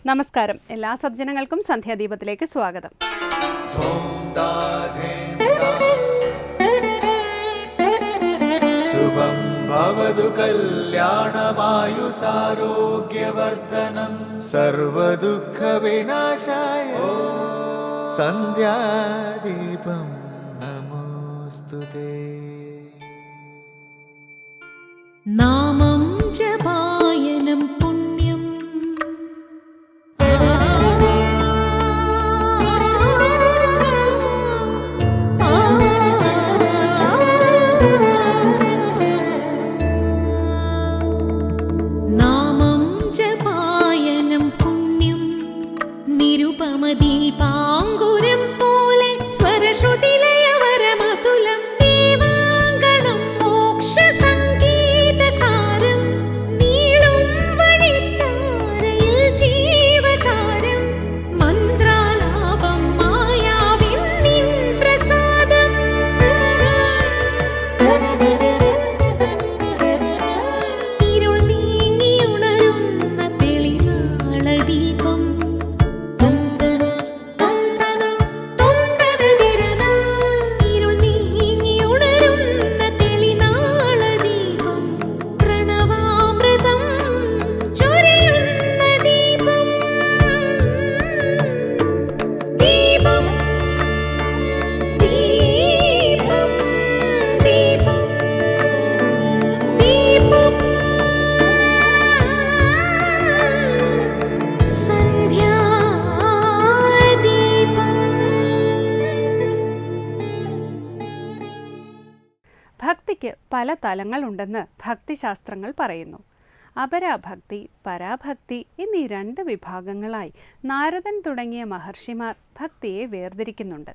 നമസ്കാരം. എല്ലാ സജ്ജനങ്ങൾക്കും സന്ധ്യാദീപത്തിലേക്ക് സ്വാഗതം. ശുഭം ഭവതു കല്യാണമായുസാരോഗ്യവർദ്ധനം സർവദുഃഖ വിനാശായ സന്ധ്യാദീപം നമോസ്തുതേ. നാമം ജപായനം പുണ്യം നാമം ജപായനം പുണ്യം നിരുപമദീപാങ്കുരം പോലെ സ്വരശ്രുതിലയവരമതുലം ദീവാങ്കണം മോക്ഷസംഗീതസാരം നീളും വഴിത്താരയിൽ ജീവതാരം മന്ത്രാലാപം മായാവിൻ നിൻ പ്രസാദം ഇരുൾ നീങ്ങിയുണരുന്ന തെളിനാളദീപം ഇരുൾ നീങ്ങിയുണരുന്ന തെളിനാളദീപം പ്രണവാമൃതം ചൊരിയുന്ന ദീപം ദീപം ദീപം ദീപം ദീപം ഭക്തിക്ക് പല തലങ്ങളുണ്ടെന്ന് ഭക്തിശാസ്ത്രങ്ങൾ പറയുന്നു. അപരാഭക്തി, പരാഭക്തി എന്നീ 2 വിഭാഗങ്ങളായി നാരദൻ തുടങ്ങിയ മഹർഷിമാർ ഭക്തിയെ വേർതിരിക്കുന്നുണ്ട്.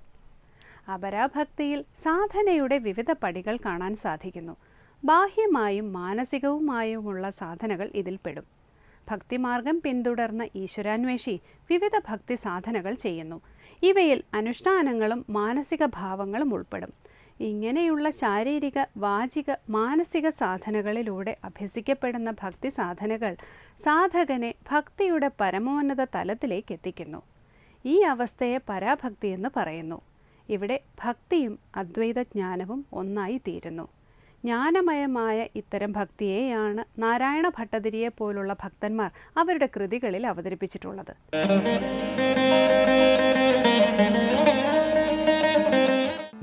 അപരാഭക്തിയിൽ സാധനയുടെ വിവിധ പടികൾ കാണാൻ സാധിക്കുന്നു. ബാഹ്യമായും മാനസികവുമായുമുള്ള സാധനകൾ ഇതിൽപ്പെടും. ഭക്തിമാർഗം പിന്തുടർന്ന ഈശ്വരാന്വേഷി വിവിധ ഭക്തി സാധനകൾ ചെയ്യുന്നു. ഇവയിൽ അനുഷ്ഠാനങ്ങളും മാനസിക ഭാവങ്ങളും ഉൾപ്പെടും. ഇങ്ങനെയുള്ള ശാരീരിക, വാചിക, മാനസിക സാധനകളിലൂടെ അഭ്യസിക്കപ്പെടുന്ന ഭക്തി സാധനകൾ സാധകനെ ഭക്തിയുടെ പരമോന്നത തലത്തിലേക്ക് എത്തിക്കുന്നു. ഈ അവസ്ഥയെ പരാഭക്തി എന്ന് പറയുന്നു. ഇവിടെ ഭക്തിയും അദ്വൈത ജ്ഞാനവും ഒന്നായി തീരുന്നു. ജ്ഞാനമയമായ ഇത്തരം ഭക്തിയെയാണ് നാരായണ ഭട്ടതിരിയെ പോലുള്ള ഭക്തന്മാർ അവരുടെ കൃതികളിൽ അവതരിപ്പിച്ചിട്ടുള്ളത്.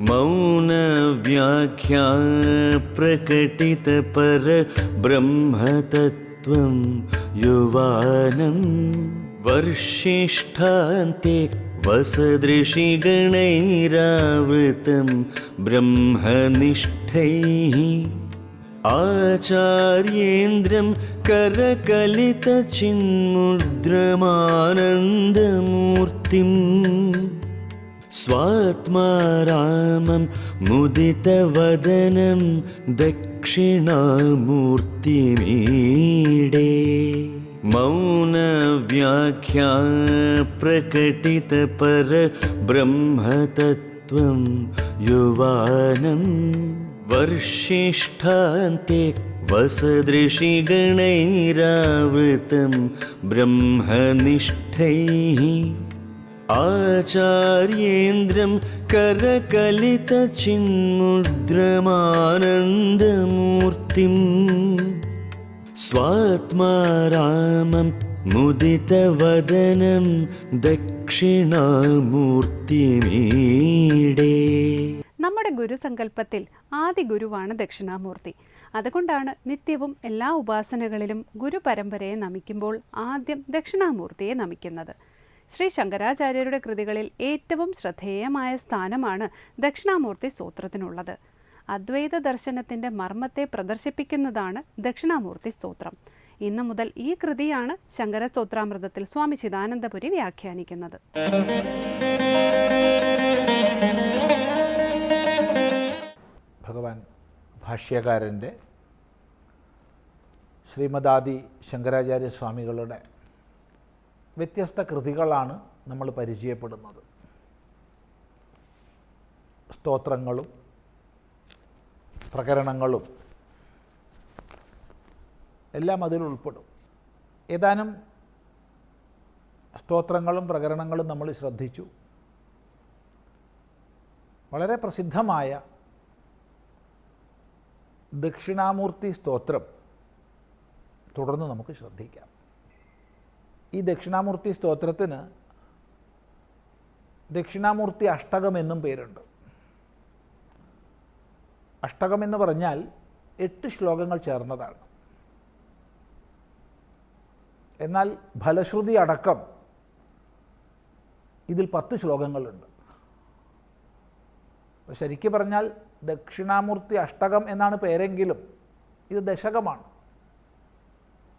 മൗന വ്യാഖ്യാ പ്രകടിത പര ബ്രഹ്മതത്വം യുവാനം വർഷിഷ്ഠാന്തെ വസദൃശിഗണൈരാവൃതം ബ്രഹ്മനിഷ്ഠൈഃ ആചാര്യേന്ദ്രം കരകലിതചിന്മുദ്രമാനന്ദമൂർത്തിം സ്വാത്മാരാമം മുദിതവദനം ദക്ഷിണാമൂർത്തിമീഡേ. മൗനവ്യാഖ്യാ പ്രകടിത പര ബ്രഹ്മതത്വം യുവാനം വർഷിഷ്ഠാന്തെ വസദൃശിഗണൈരാവൃതം ബ്രഹ്മനിഷ്ഠൈഃ ആചാര്യേന്ദ്രം കരകലിതചിന്മുദ്രമാനന്ദമൂർത്തിം സ്വാത്മാരാമം മുദിതവദനം ദക്ഷിണാമൂർത്തിമീഡേ. നമ്മുടെ ഗുരുസങ്കല്പത്തിൽ ആദി ഗുരുവാണ് ദക്ഷിണാമൂർത്തി. അതുകൊണ്ടാണ് നിത്യവും എല്ലാ ഉപാസനകളിലും ഗുരുപരമ്പരയെ നമിക്കുമ്പോൾ ആദ്യം ദക്ഷിണാമൂർത്തിയെ നമിക്കുന്നത്. ശ്രീ ശങ്കരാചാര്യരുടെ കൃതികളിൽ ഏറ്റവും ശ്രദ്ധേയമായ സ്ഥാനമാണ് ദക്ഷിണാമൂർത്തി സ്തോത്രത്തിനുള്ളത്. അദ്വൈത ദർശനത്തിൻ്റെ മർമ്മത്തെ പ്രദർശിപ്പിക്കുന്നതാണ് ദക്ഷിണാമൂർത്തി സ്തോത്രം. ഇന്നു മുതൽ ഈ കൃതിയാണ് ശങ്കര സ്തോത്രാമൃതത്തിൽ സ്വാമി ചിദാനന്ദപുരി വ്യാഖ്യാനിക്കുന്നത്. ഭഗവാൻ ഭാഷ്യകാരൻ്റെ ശ്രീമദാദി ശങ്കരാചാര്യ സ്വാമികളുടെ വ്യത്യസ്ത കൃതികളാണ് നമ്മൾ പരിചയപ്പെടുന്നത്. സ്തോത്രങ്ങളും പ്രകരണങ്ങളും എല്ലാം അതിൽ ഉൾപ്പെടും. ഏതാനും സ്തോത്രങ്ങളും പ്രകരണങ്ങളും നമ്മൾ ശ്രദ്ധിച്ചു. വളരെ പ്രസിദ്ധമായ ദക്ഷിണാമൂർത്തി സ്തോത്രം തുടർന്ന് നമുക്ക് ശ്രദ്ധിക്കാം. ഈ ദക്ഷിണാമൂർത്തി സ്തോത്രത്തിന് ദക്ഷിണാമൂർത്തി അഷ്ടകം എന്നും പേരുണ്ട്. അഷ്ടകം എന്ന് പറഞ്ഞാൽ 8 ശ്ലോകങ്ങൾ ചേർന്നതാണ്. എന്നാൽ ഫലശ്രുതി അടക്കം ഇതിൽ 10 ശ്ലോകങ്ങളുണ്ട്. ശരിക്കും പറഞ്ഞാൽ ദക്ഷിണാമൂർത്തി അഷ്ടകം എന്നാണ് പേരെങ്കിലും ഇത് ദശകമാണ്.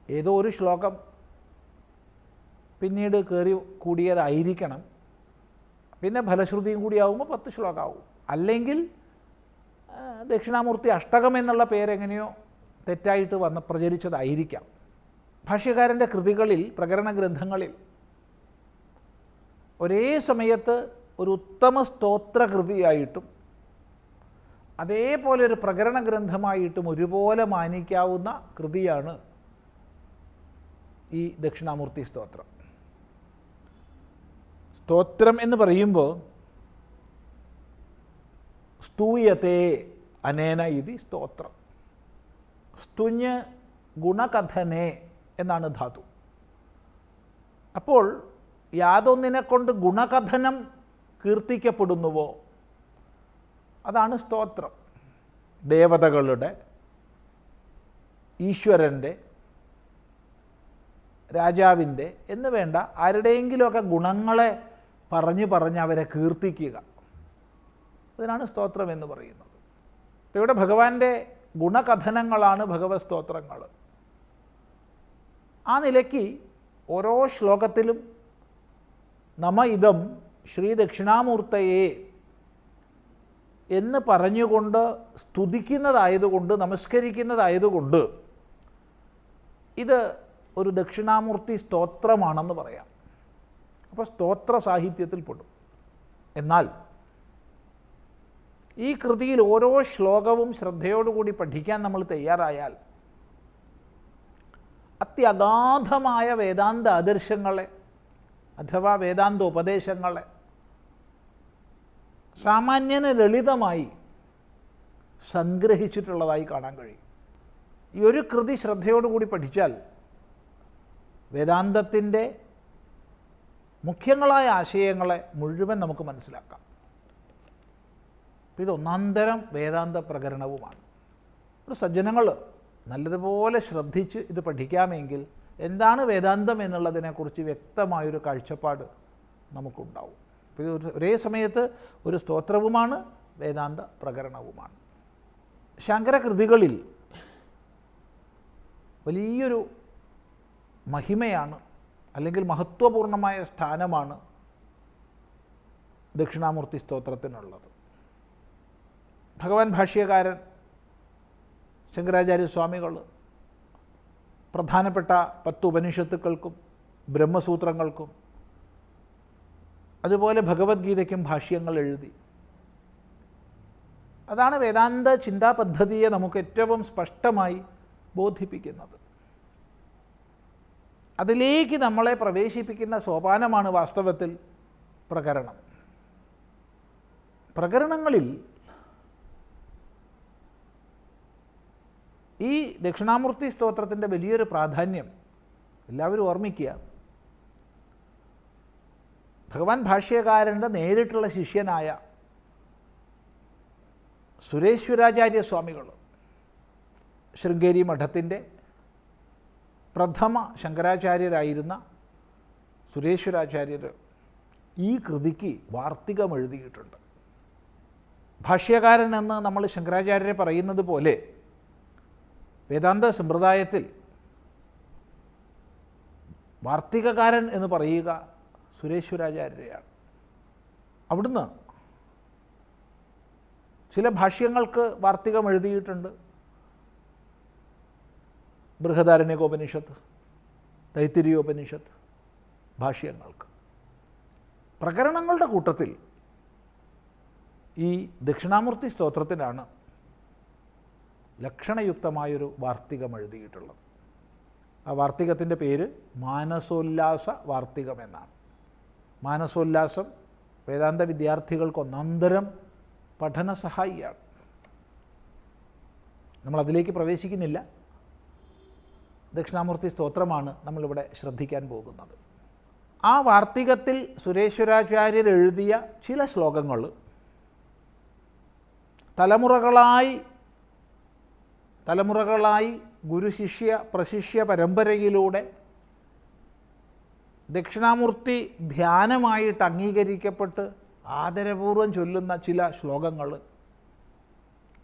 ഏതോ ഒരു ശ്ലോകം പിന്നീട് കയറി കൂടിയതായിരിക്കണം. പിന്നെ ഫലശ്രുതിയും കൂടിയാവുമ്പോൾ 10 ശ്ലോകമാവും. അല്ലെങ്കിൽ ദക്ഷിണാമൂർത്തി അഷ്ടകം എന്നുള്ള പേരെങ്ങനെയോ തെറ്റായിട്ട് പ്രചരിച്ചതായിരിക്കാം. ഭാഷ്യകാരൻ്റെ കൃതികളിൽ, പ്രകരണ ഗ്രന്ഥങ്ങളിൽ ഒരേ സമയത്ത് ഒരു ഉത്തമ സ്തോത്രകൃതിയായിട്ടും അതേപോലെ ഒരു പ്രകരണ ഗ്രന്ഥമായിട്ടും ഒരുപോലെ മാനിക്കാവുന്ന കൃതിയാണ് ഈ ദക്ഷിണാമൂർത്തി സ്തോത്രം. സ്തോത്രം എന്ന് പറയുമ്പോൾ സ്തൂയത്തെ അനേന ഇതി സ്തോത്രം. സ്തുഞ്ഞ് ഗുണകഥനെ എന്നാണ് ധാതു. അപ്പോൾ യാതൊന്നിനെ കൊണ്ട് ഗുണകഥനം കീർത്തിക്കപ്പെടുന്നുവോ അതാണ് സ്തോത്രം. ദേവതകളുടെ, ഈശ്വരൻ്റെ, രാജാവിൻ്റെ എന്ന് വേണ്ട ആരുടെയെങ്കിലുമൊക്കെ ഗുണങ്ങളെ പറഞ്ഞ് അവരെ കീർത്തിക്കുക, അതിനാണ് സ്തോത്രം എന്ന് പറയുന്നത്. ഇവിടെ ഭഗവാന്റെ ഗുണകഥനങ്ങളാണ് ഭഗവത് സ്തോത്രങ്ങൾ. ആ നിലയ്ക്ക് ഓരോ ശ്ലോകത്തിലും നമ ഇദം ശ്രീ ദക്ഷിണാമൂർത്തയെ എന്ന് പറഞ്ഞുകൊണ്ട് സ്തുതിക്കുന്നതായതുകൊണ്ട്, നമസ്കരിക്കുന്നതായതുകൊണ്ട് ഇത് ഒരു ദക്ഷിണാമൂർത്തി സ്തോത്രമാണെന്ന് പറയാം. അപ്പോൾ സ്തോത്ര സാഹിത്യത്തിൽ പെടും. എന്നാൽ ഈ കൃതിയിൽ ഓരോ ശ്ലോകവും ശ്രദ്ധയോടുകൂടി പഠിക്കാൻ നമ്മൾ തയ്യാറായാൽ അത്യഗാധമായ വേദാന്ത ആദർശങ്ങളെ അഥവാ വേദാന്ത ഉപദേശങ്ങളെ സാമാന്യന് ലളിതമായി സംഗ്രഹിച്ചിട്ടുള്ളതായി കാണാൻ കഴിയും. ഈ ഒരു കൃതി ശ്രദ്ധയോടുകൂടി പഠിച്ചാൽ വേദാന്തത്തിൻ്റെ മുഖ്യങ്ങളായ ആശയങ്ങളെ മുഴുവൻ നമുക്ക് മനസ്സിലാക്കാം. ഇത് ഒന്നാന്തരം വേദാന്ത പ്രകരണവുമാണ്. ഒരു സജ്ജനങ്ങൾ നല്ലതുപോലെ ശ്രദ്ധിച്ച് ഇത് പഠിക്കാമെങ്കിൽ എന്താണ് വേദാന്തം എന്നുള്ളതിനെക്കുറിച്ച് വ്യക്തമായൊരു കാഴ്ചപ്പാട് നമുക്കുണ്ടാവും. ഇത് ഒരേ സമയത്ത് ഒരു സ്തോത്രവുമാണ് വേദാന്ത പ്രകരണവുമാണ്. ശങ്കരകൃതികളിൽ വലിയൊരു മഹിമയാണ്, അല്ലെങ്കിൽ മഹത്വപൂർണമായ സ്ഥാനമാണ് ദക്ഷിണാമൂർത്തി സ്തോത്രത്തിനുള്ളത്. ഭഗവാൻ ഭാഷ്യകാരൻ ശങ്കരാചാര്യസ്വാമികൾ പ്രധാനപ്പെട്ട 10 ഉപനിഷത്തുക്കൾക്കും ബ്രഹ്മസൂത്രങ്ങൾക്കും അതുപോലെ ഭഗവത്ഗീതയ്ക്കും ഭാഷ്യങ്ങൾ എഴുതി. അതാണ് വേദാന്ത ചിന്താ പദ്ധതിയെ നമുക്ക് ഏറ്റവും സ്പഷ്ടമായി ബോധിപ്പിക്കുന്നത്. അതിലേക്ക് നമ്മളെ പ്രവേശിപ്പിക്കുന്ന സോപാനമാണ് വാസ്തവത്തിൽ പ്രകരണം. പ്രകരണങ്ങളിൽ ഈ ദക്ഷിണാമൂർത്തി സ്തോത്രത്തിൻ്റെ വലിയൊരു പ്രാധാന്യം എല്ലാവരും ഓർമ്മിക്കുക. ഭഗവാൻ ഭാഷ്യകാരൻ്റെ നേരിട്ടുള്ള ശിഷ്യനായ സുരേശ്വരാചാര്യ സ്വാമികൾ, ശൃംഗേരി മഠത്തിൻ്റെ പ്രഥമ ശങ്കരാചാര്യരായിരുന്ന സുരേശ്വരാചാര്യർ ഈ കൃതിക്ക് വാർത്തികം എഴുതിയിട്ടുണ്ട്. ഭാഷ്യകാരൻ എന്ന് നമ്മൾ ശങ്കരാചാര്യരെ പറയുന്നത് പോലെ വേദാന്ത സമ്പ്രദായത്തിൽ വാർത്തികകാരൻ എന്ന് പറയുക സുരേശ്വരാചാര്യരെയാണ്. അവിടുന്ന് ചില ഭാഷ്യങ്ങൾക്ക് വാർത്തികം എഴുതിയിട്ടുണ്ട്. ബൃഹദാരണ്യകോപനിഷത്ത്, തൈത്തിരീയോപനിഷത്ത് ഭാഷ്യങ്ങൾക്ക്. പ്രകരണങ്ങളുടെ കൂട്ടത്തിൽ ഈ ദക്ഷിണാമൂർത്തി സ്തോത്രത്തിനാണ് ലക്ഷണയുക്തമായൊരു വാർത്തികം എഴുതിയിട്ടുള്ളത്. ആ വാർത്തികത്തിൻ്റെ പേര് മാനസോല്ലാസ വാർത്തികം എന്നാണ്. മാനസോല്ലാസം വേദാന്ത വിദ്യാർത്ഥികൾക്ക് ഒന്നാന്തരം പഠന സഹായിയാണ്. നമ്മളതിലേക്ക് പ്രവേശിക്കുന്നില്ല. ദക്ഷിണാമൂർത്തി സ്തോത്രമാണ് നമ്മളിവിടെ ശ്രദ്ധിക്കാൻ പോകുന്നത്. ആ വാർത്തികത്തിൽ സുരേശ്വരാചാര്യർ എഴുതിയ ചില ശ്ലോകങ്ങൾ തലമുറകളായി ഗുരുശിഷ്യ പ്രശിഷ്യ പരമ്പരയിലൂടെ ദക്ഷിണാമൂർത്തി ധ്യാനമായിട്ട് അംഗീകരിക്കപ്പെട്ട് ആദരപൂർവ്വം ചൊല്ലുന്ന ചില ശ്ലോകങ്ങൾ,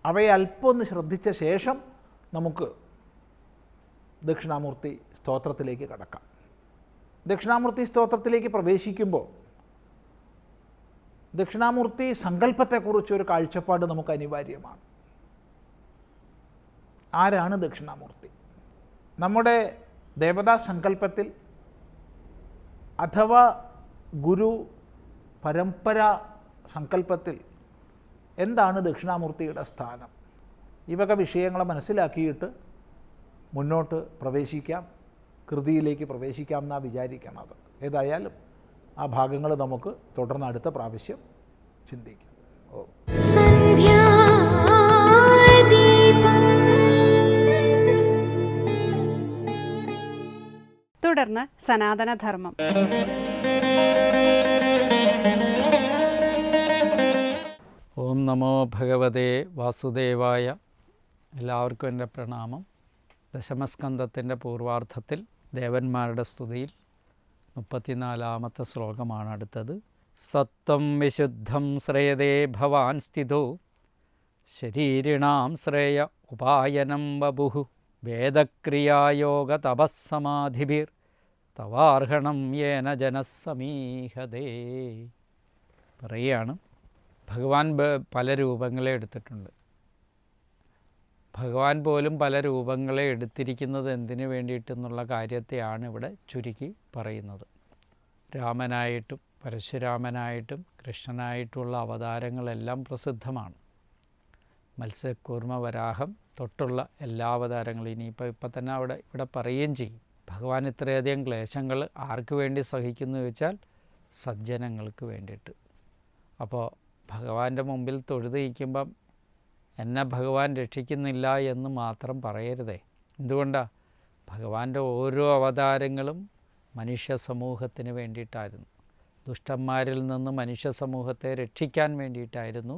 അവയെ അല്പം ഒന്ന് ശ്രദ്ധിച്ച ശേഷം നമുക്ക് ദക്ഷിണാമൂർത്തി സ്തോത്രത്തിലേക്ക് കടക്കാം. ദക്ഷിണാമൂർത്തി സ്തോത്രത്തിലേക്ക് പ്രവേശിക്കുമ്പോൾ ദക്ഷിണാമൂർത്തി സങ്കല്പത്തെക്കുറിച്ചൊരു കാഴ്ചപ്പാട് നമുക്ക് അനിവാര്യമാണ്. ആരാണ് ദക്ഷിണാമൂർത്തി? നമ്മുടെ ദേവതാ സങ്കല്പത്തിൽ അഥവാ ഗുരു പരമ്പര സങ്കല്പത്തിൽ എന്താണ് ദക്ഷിണാമൂർത്തിയുടെ സ്ഥാനം? ഈ വക വിഷയങ്ങളെ മനസ്സിലാക്കിയിട്ട് മുന്നോട്ട് പ്രവേശിക്കാം, കൃതിയിലേക്ക് പ്രവേശിക്കാം എന്നാണ് വിചാരിക്കണത്. ഏതായാലും ആ ഭാഗങ്ങൾ നമുക്ക് തുടർന്ന് അടുത്ത പ്രാവശ്യം ചിന്തിക്കാം. തുടർന്ന് സനാതനധർമ്മം. ഓം നമോ ഭഗവതേ വാസുദേവായ. എല്ലാവർക്കും എൻ്റെ പ്രണാമം. ദശമസ്കന്ധത്തിൻ്റെ പൂർവാർത്ഥത്തിൽ ദേവന്മാരുടെ സ്തുതിയിൽ 34-ാമത്തെ ശ്ലോകമാണ് അടുത്തത്. സത്വം വിശുദ്ധം ശ്രേയതേ ഭവാൻ സ്ഥിതോ ശരീരിണാം ശ്രേയ ഉപായനം വപുഃ വേദക്രിയായോഗ തപസ്സമാധിഭിർ തവാർഹണം യേന ജനസമീഹതേ. പറയുകയാണ്, ഭഗവാൻ പല രൂപങ്ങളെ എടുത്തിട്ടുണ്ട്. ഭഗവാൻ പോലും പല രൂപങ്ങളെ എടുത്തിരിക്കുന്നത് എന്തിനു വേണ്ടിയിട്ടെന്നുള്ള കാര്യത്തെയാണ് ഇവിടെ ചുരുക്കി പറയുന്നത്. രാമനായിട്ടും പരശുരാമനായിട്ടും കൃഷ്ണനായിട്ടുള്ള അവതാരങ്ങളെല്ലാം പ്രസിദ്ധമാണ്. മത്സ്യകൂർമ്മ വരാഹം തൊട്ടുള്ള എല്ലാ അവതാരങ്ങളും ഇപ്പം തന്നെ ഇവിടെ പറയുകയും ചെയ്യും. ഭഗവാൻ ഇത്രയധികം ക്ലേശങ്ങൾ ആർക്ക് വേണ്ടി സഹിക്കുന്നു ചോദിച്ചാൽ സജ്ജനങ്ങൾക്ക് വേണ്ടിയിട്ട്. അപ്പോൾ ഭഗവാന്റെ മുമ്പിൽ തൊഴുതിരിക്കുമ്പം എന്നെ ഭഗവാൻ രക്ഷിക്കുന്നില്ല എന്ന് മാത്രം പറയരുതേ. എന്തുകൊണ്ടാണ്? ഭഗവാന്റെ ഓരോ അവതാരങ്ങളും മനുഷ്യ സമൂഹത്തിന് വേണ്ടിയിട്ടായിരുന്നു. ദുഷ്ടന്മാരിൽ നിന്ന് മനുഷ്യ സമൂഹത്തെ രക്ഷിക്കാൻ വേണ്ടിയിട്ടായിരുന്നു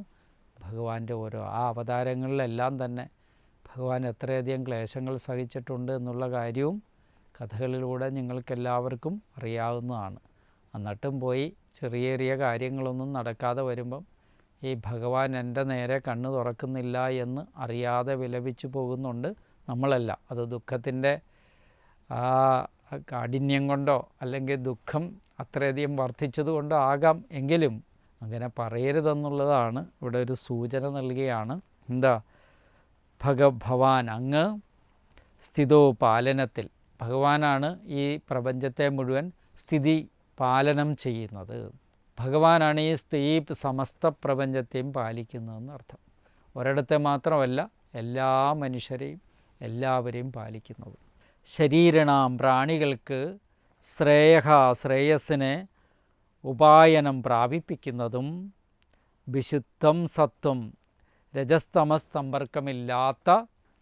ഭഗവാന്റെ ആ അവതാരങ്ങളിലെല്ലാം തന്നെ ഭഗവാൻ എത്രയധികം ക്ലേശങ്ങൾ സഹിച്ചിട്ടുണ്ട് എന്നുള്ള കാര്യവും കഥകളിലൂടെ നിങ്ങൾക്കെല്ലാവർക്കും അറിയാവുന്നതാണ്. എന്നിട്ടും പോയി ചെറിയ ചെറിയ കാര്യങ്ങളൊന്നും നടക്കാതെ വരുമ്പം ഈ ഭഗവാൻ എൻ്റെ നേരെ കണ്ണ് തുറക്കുന്നില്ല എന്ന് അറിയാതെ വിലപിച്ചു പോകുന്നുണ്ട് നമ്മളല്ല. അത് ദുഃഖത്തിൻ്റെ ആ കാഠിന്യം കൊണ്ടോ അല്ലെങ്കിൽ ദുഃഖം അത്രയധികം വർദ്ധിച്ചതുകൊണ്ടോ ആകാം. എങ്കിലും അങ്ങനെ പറയരുതെന്നുള്ളതാണ് ഇവിടെ ഒരു സൂചന നൽകുകയാണ്. എന്താ? ഭവാൻ അങ്ങ് സ്ഥിതോ പാലനത്തിൽ. ഭഗവാനാണ് ഈ പ്രപഞ്ചത്തെ മുഴുവൻ സ്ഥിതി പാലനം ചെയ്യുന്നത്. ഭഗവാനാണ് ഈ സമസ്ത പ്രപഞ്ചത്തെയും പാലിക്കുന്നതെന്ന് അർത്ഥം. ഒരിടത്തെ മാത്രമല്ല, എല്ലാ മനുഷ്യരെയും എല്ലാവരെയും പാലിക്കുന്നത്. ശരീരണാം പ്രാണികൾക്ക് ശ്രേയസ്സിനെ ഉപായനം പ്രാപിപ്പിക്കുന്നതും വിശുദ്ധം സത്വം രജസ്തമസ്തമ്പർക്കമില്ലാത്ത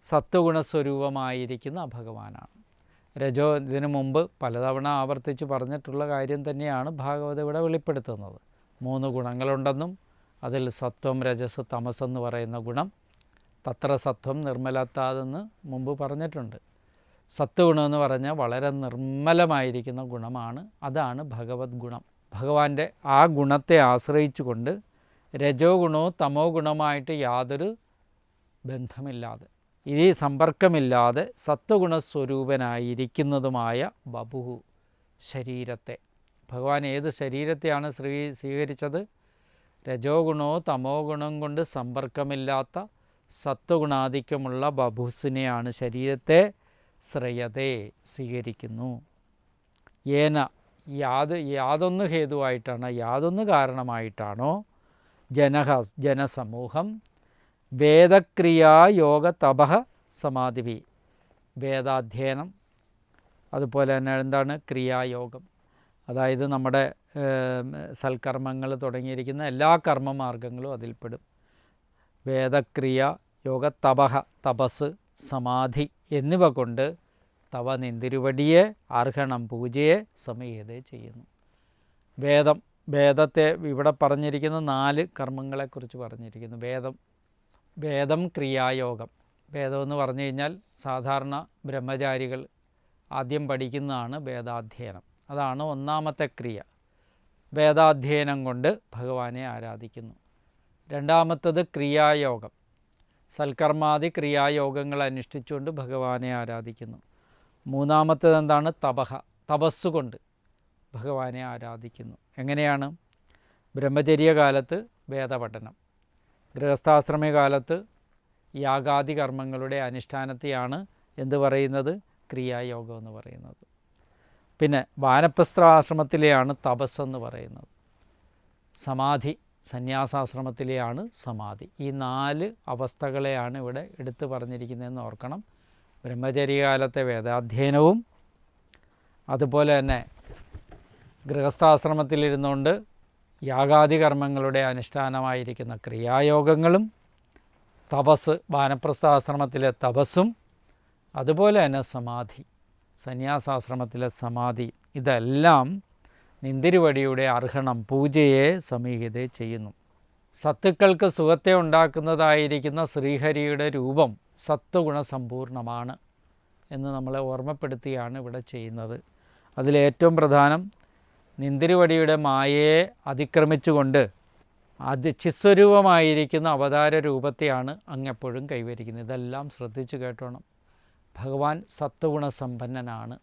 സത്വഗുണസ്വരൂപമായിരിക്കുന്ന ഭഗവാനാണ്. ഇതിനു മുമ്പ് പലതവണ ആവർത്തിച്ച് പറഞ്ഞിട്ടുള്ള കാര്യം തന്നെയാണ് ഭാഗവതം ഇവിടെ വെളിപ്പെടുത്തുന്നത്. 3 ഗുണങ്ങളുണ്ടെന്നും അതിൽ സത്വം രജസ് തമസ് എന്ന് പറയുന്ന ഗുണം, തത്ര സത്വം നിർമ്മലത്താതെന്ന് മുമ്പ് പറഞ്ഞിട്ടുണ്ട്. സത്വഗുണമെന്ന് പറഞ്ഞാൽ വളരെ നിർമ്മലമായിരിക്കുന്ന ഗുണമാണ്. അതാണ് ഭഗവത് ഗുണം. ഭഗവാന്റെ ആ ഗുണത്തെ ആശ്രയിച്ചുകൊണ്ട് രജോ ഗുണമോ തമോ ഗുണമായിട്ട് യാതൊരു ബന്ധമില്ലാതെ, ഈ സമ്പർക്കമില്ലാതെ സത്വഗുണസ്വരൂപനായിരിക്കുന്നതുമായ ബഭുഹു ശരീരത്തെ, ഭഗവാൻ ഏത് ശരീരത്തെയാണ് സ്വീകരിച്ചത്? രജോ ഗുണമോ തമോ ഗുണം കൊണ്ട് സമ്പർക്കമില്ലാത്ത സത്വഗുണാധിക്യമുള്ള ബഭുസിനെയാണ്, ശരീരത്തെ ശ്രേയതേ സ്വീകരിക്കുന്നു. ഏന യാതൊന്ന് ഹേതുവായിട്ടാണ്, യാതൊന്ന് കാരണമായിട്ടാണോ ജനസമൂഹം വേദക്രിയാ യോഗ തപഃ സമാധിഭി, വേദാധ്യയനം അതുപോലെ തന്നെ എന്താണ് ക്രിയായോഗം, അതായത് നമ്മുടെ സൽക്കർമ്മങ്ങൾ തുടങ്ങിയിരിക്കുന്ന എല്ലാ കർമ്മമാർഗങ്ങളും അതിൽപ്പെടും. വേദക്രിയ യോഗ, തപഹ തപസ്, സമാധി എന്നിവ കൊണ്ട് തവ നിന്തിരുവടിയെ അർഹണം പൂജയെ സമീയതേ ചെയ്യുന്നു. വേദത്തെ ഇവിടെ പറഞ്ഞിരിക്കുന്ന 4 കർമ്മങ്ങളെക്കുറിച്ച് പറഞ്ഞിരിക്കുന്നു. വേദം ക്രിയായോഗം. വേദമെന്ന് പറഞ്ഞു കഴിഞ്ഞാൽ സാധാരണ ബ്രഹ്മചാരികൾ ആദ്യം പഠിക്കുന്നതാണ് വേദാധ്യയനം. അതാണ് ഒന്നാമത്തെ ക്രിയ. വേദാധ്യയനം കൊണ്ട് ഭഗവാനെ ആരാധിക്കുന്നു. രണ്ടാമത്തത് ക്രിയായോഗം. സൽക്കർമാദി ക്രിയായോഗങ്ങൾ അനുഷ്ഠിച്ചുകൊണ്ട് ഭഗവാനെ ആരാധിക്കുന്നു. മൂന്നാമത്തത് എന്താണ്? തപഹ, തപസ്സുകൊണ്ട് ഭഗവാനെ ആരാധിക്കുന്നു. എങ്ങനെയാണ്? ബ്രഹ്മചര്യകാലത്ത് വേദപഠനം, ഗൃഹസ്ഥാശ്രമ കാലത്ത് യാഗാദി കർമ്മങ്ങളുടെ അനുഷ്ഠാനത്തെയാണ് എന്ത് പറയുന്നത്? ക്രിയായോഗം എന്ന് പറയുന്നത്. പിന്നെ വാനപ്രസ്ഥാശ്രമത്തിലെയാണ് തപസ്സെന്ന് പറയുന്നത്. സമാധി സന്യാസാശ്രമത്തിലെയാണ് സമാധി. ഈ 4 അവസ്ഥകളെയാണ് ഇവിടെ എടുത്തു പറഞ്ഞിരിക്കുന്നതെന്ന് ഓർക്കണം. ബ്രഹ്മചര്യകാലത്തെ വേദാധ്യയനവും അതുപോലെ തന്നെ ഗൃഹസ്ഥാശ്രമത്തിലിരുന്നുകൊണ്ട് യാഗാദി കർമ്മങ്ങളുടെ അനുഷ്ഠാനമായിരിക്കുന്ന ക്രിയായോഗങ്ങളും, തപസ് വാനപ്രസ്ഥാശ്രമത്തിലെ തപസ്സും, അതുപോലെ തന്നെ സമാധി സന്യാസാശ്രമത്തിലെ സമാധി, ഇതെല്ലാം നിന്തിരുവടിയുടെ അർഹണം പൂജയെ സമീഹിതേ ചെയ്യുന്നു. സത്തുക്കൾക്ക് സുഖത്തെ ഉണ്ടാക്കുന്നതായിരിക്കുന്ന ശ്രീഹരിയുടെ രൂപം സത്വഗുണസമ്പൂർണമാണ് എന്ന് നമ്മളെ ഓർമ്മപ്പെടുത്തിയാണ് ഇവിടെ ചെയ്യുന്നത്. അതിലേറ്റവും പ്രധാനം നിന്തിരുവടിയുടെ മായയെ അതിക്രമിച്ചുകൊണ്ട് ചിസ്വരൂപമായിരിക്കുന്ന അവതാര രൂപത്തെയാണ് അങ്ങെപ്പോഴും കൈവരിക്കുന്നത്. ഇതെല്ലാം ശ്രദ്ധിച്ചു കേട്ടോണം. ഭഗവാൻ സത്വഗുണസമ്പന്നനാണ്.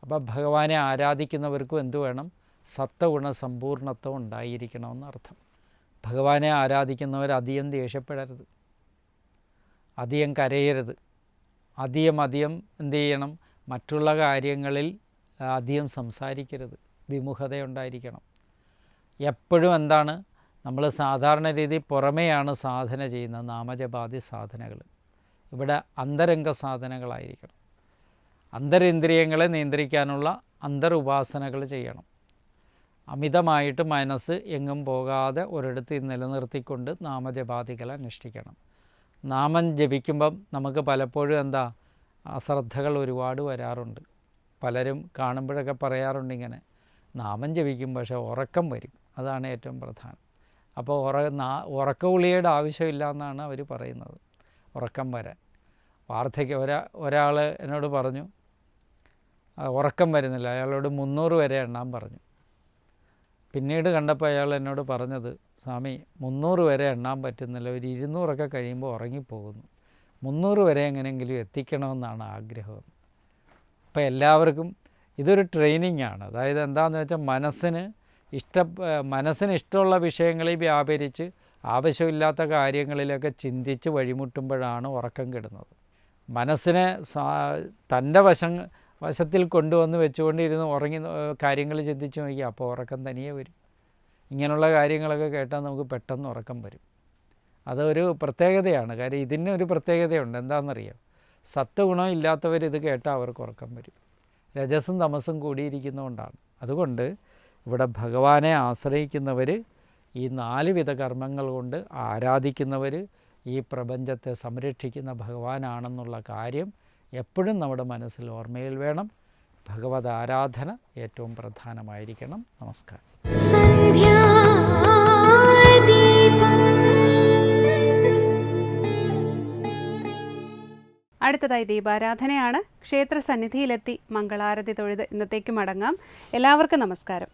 അപ്പോൾ ഭഗവാനെ ആരാധിക്കുന്നവർക്കും എന്തു വേണം? സത്വഗുണസമ്പൂർണത്വം ഉണ്ടായിരിക്കണമെന്നർത്ഥം. ഭഗവാനെ ആരാധിക്കുന്നവർ അധികം ദേഷ്യപ്പെടരുത്, അധികം കരയരുത്, അധികം എന്ത് ചെയ്യണം? മറ്റുള്ള കാര്യങ്ങളിൽ അധികം സംസാരിക്കരുത്, വിമുഖതയുണ്ടായിരിക്കണം. എപ്പോഴും എന്താണ്? നമ്മൾ സാധാരണ രീതി പുറമെയാണ് സാധന ചെയ്യുന്നത്, നാമജപാതി സാധനകൾ. ഇവിടെ അന്തരംഗ സാധനങ്ങളായിരിക്കണം. അന്തരിന്ദ്രിയങ്ങളെ നിയന്ത്രിക്കാനുള്ള അന്തരുപാസനകൾ ചെയ്യണം. അമിതമായിട്ട് മനസ്സ് എങ്ങും പോകാതെ ഒരിടത്ത് നിലനിർത്തിക്കൊണ്ട് നാമജപാദികൾ അനുഷ്ഠിക്കണം. നാമം ജപിക്കുമ്പം നമുക്ക് പലപ്പോഴും എന്താ അശ്രദ്ധകൾ ഒരുപാട് വരാറുണ്ട്. പലരും കാണുമ്പോഴൊക്കെ പറയാറുണ്ട് ഇങ്ങനെ, നാമം ജപിക്കും പക്ഷേ ഉറക്കം വരും, അതാണ് ഏറ്റവും പ്രധാനം. അപ്പോൾ ഉറക്ക ഗുളികയുടെ ആവശ്യമില്ല എന്നാണ് അവർ പറയുന്നത്, ഉറക്കം വരാൻ. വാർദ്ധക്യം ഒരാൾ എന്നോട് പറഞ്ഞു ഉറക്കം വരുന്നില്ല, അയാളോട് 300 വരെ എണ്ണാൻ പറഞ്ഞു. പിന്നീട് കണ്ടപ്പോൾ അയാൾ എന്നോട് പറഞ്ഞത്, സ്വാമി 300 വരെ എണ്ണാൻ പറ്റുന്നില്ല, ഒരു 200 കഴിയുമ്പോൾ ഉറങ്ങിപ്പോകുന്നു, 300 വരെ എങ്ങനെയെങ്കിലും എത്തിക്കണമെന്നാണ് ആഗ്രഹം. അപ്പോൾ എല്ലാവർക്കും ഇതൊരു ട്രെയിനിങ് ആണ്. അതായത് എന്താണെന്ന് വെച്ചാൽ മനസ്സിന് ഇഷ്ടമുള്ള വിഷയങ്ങളിൽ വ്യാപരിച്ച് ആവശ്യമില്ലാത്ത കാര്യങ്ങളിലൊക്കെ ചിന്തിച്ച് വഴിമുട്ടുമ്പോഴാണ് ഉറക്കം കെടുന്നത്. മനസ്സിനെ തൻ്റെ വശത്തിൽ കൊണ്ടുവന്ന് വെച്ചുകൊണ്ടിരുന്ന് ഉറങ്ങി കാര്യങ്ങൾ ചിന്തിച്ച് നോക്കിയാൽ അപ്പോൾ ഉറക്കം തനിയെ വരും. ഇങ്ങനെയുള്ള കാര്യങ്ങളൊക്കെ കേട്ടാൽ നമുക്ക് പെട്ടെന്ന് ഉറക്കം വരും. അതൊരു പ്രത്യേകതയാണ്. കാര്യം ഇതിനൊരു പ്രത്യേകതയുണ്ട്. എന്താണെന്നറിയാം? സത്വഗുണം ഇല്ലാത്തവർ ഇത് കേട്ടാൽ അവർക്ക് ഉറക്കം വരും. രജസും തമസും കൂടിയിരിക്കുന്നതുകൊണ്ടാണ്. അതുകൊണ്ട് ഇവിടെ ഭഗവാനെ ആശ്രയിക്കുന്നവർ, ഈ 4 വിധ കർമ്മങ്ങൾ കൊണ്ട് ആരാധിക്കുന്നവർ ഈ പ്രപഞ്ചത്തെ സംരക്ഷിക്കുന്ന ഭഗവാനാണെന്നുള്ള കാര്യം എപ്പോഴും നമ്മുടെ മനസ്സിൽ ഓർമ്മയിൽ വേണം. ഭഗവത് ആരാധന ഏറ്റവും പ്രധാനമായിരിക്കണം. നമസ്കാരം. അടുത്തതായി ദീപാരാധനയാണ്. ക്ഷേത്ര സന്നിധിയിലെത്തി മംഗളാരതി തൊഴുത് ഇന്നത്തേക്ക് മടങ്ങാം. എല്ലാവർക്കും നമസ്കാരം.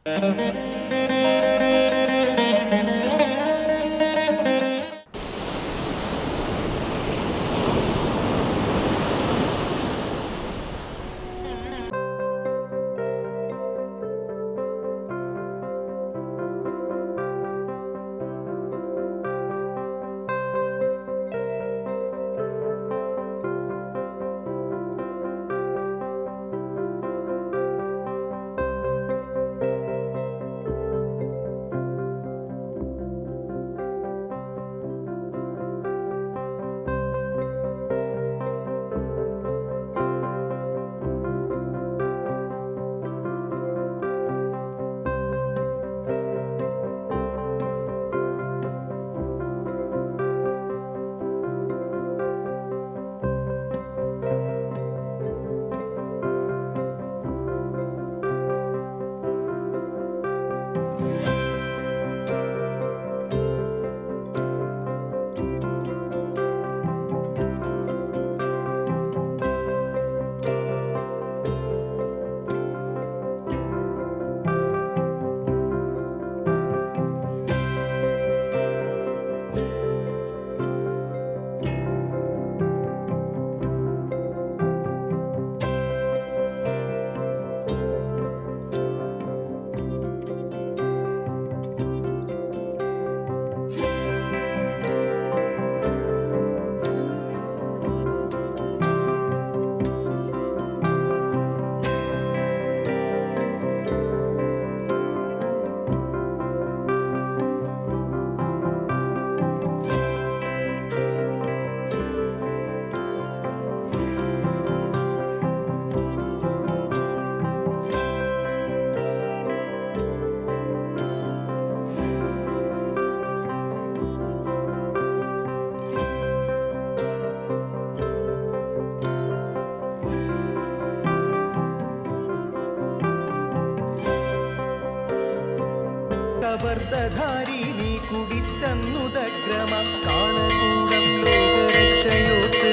കബർദധാരി നീ കുടിച്ചന്നുദഗ്രമ കാളകൂടം ലോകരക്ഷയോത്ത്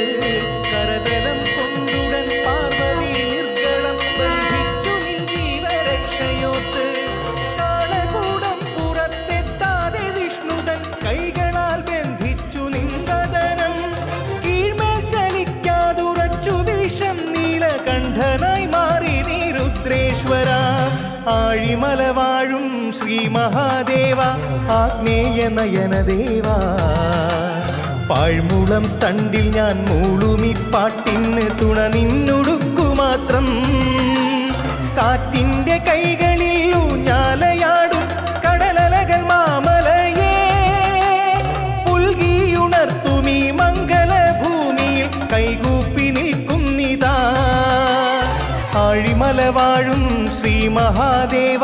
കരതലം കൊണ്ടുടൻ പാർവതി നിർഗളം ബന്ധിച്ചു നിൻ ജീവരക്ഷയോത്ത് കാളകൂടം പുറത്തെത്താതെ വിഷ്ണുതൻ കൈകളാൽ ബന്ധിച്ചു നിൻകടനം കീഴ്മേൽ ചലിക്കാതുറച്ചു വിഷം നീലകണ്ഠനായി മാറി നീ രുദ്രേശ്വര ആഴിമല വാഴും ശ്രീ മഹാദേവ ആഗ്നേയ നയനദേവ പാഴ്മുളം തണ്ടിൽ ഞാൻ മൂളുമി പാട്ടിന് തുണ നിന്നൊടുക്കു മാത്രം കാറ്റിന്റെ കൈകളിൽ ഊഞ്ഞാലയാടും കടലലകൾ മാമലയേ പുൽകിയുണർത്തുമീ മംഗലഭൂമിയിൽ കൈകൂപ്പി നിൽക്കുന്നിതാ ആഴിമല വാഴും ശ്രീ മഹാദേവ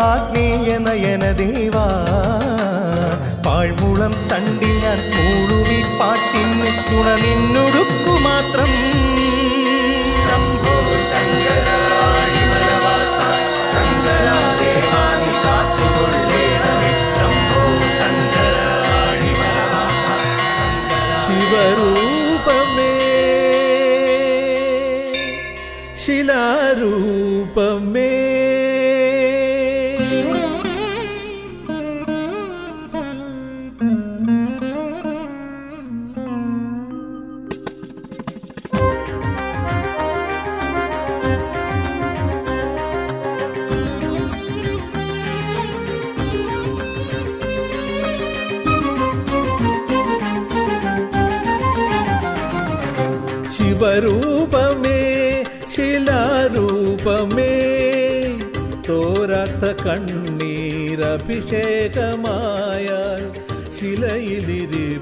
ആഗ്നേയ നയനദേവ പാഴ്മുളം തണ്ടിൽ ഞാൻ മൂളുമി പാട്ടിന് തുണ നിന്നൊടുക്കു മാത്രം ശംഭോ ശങ്കര ആഴിമലവാസ ശങ്കര ദേവാ നീ കാത്തുകൊള്ളേണമേ ശംഭോ ശങ്കര ആഴിമലവാസ ശിവരൂപമേ ശിലാരൂപമേ ശിവരൂപമേ ശിലാരൂപമേ തോരാത്ത കണ്ണീരഭിഷേകമായാൽ ശിലയിലിരിപ്പാനാവും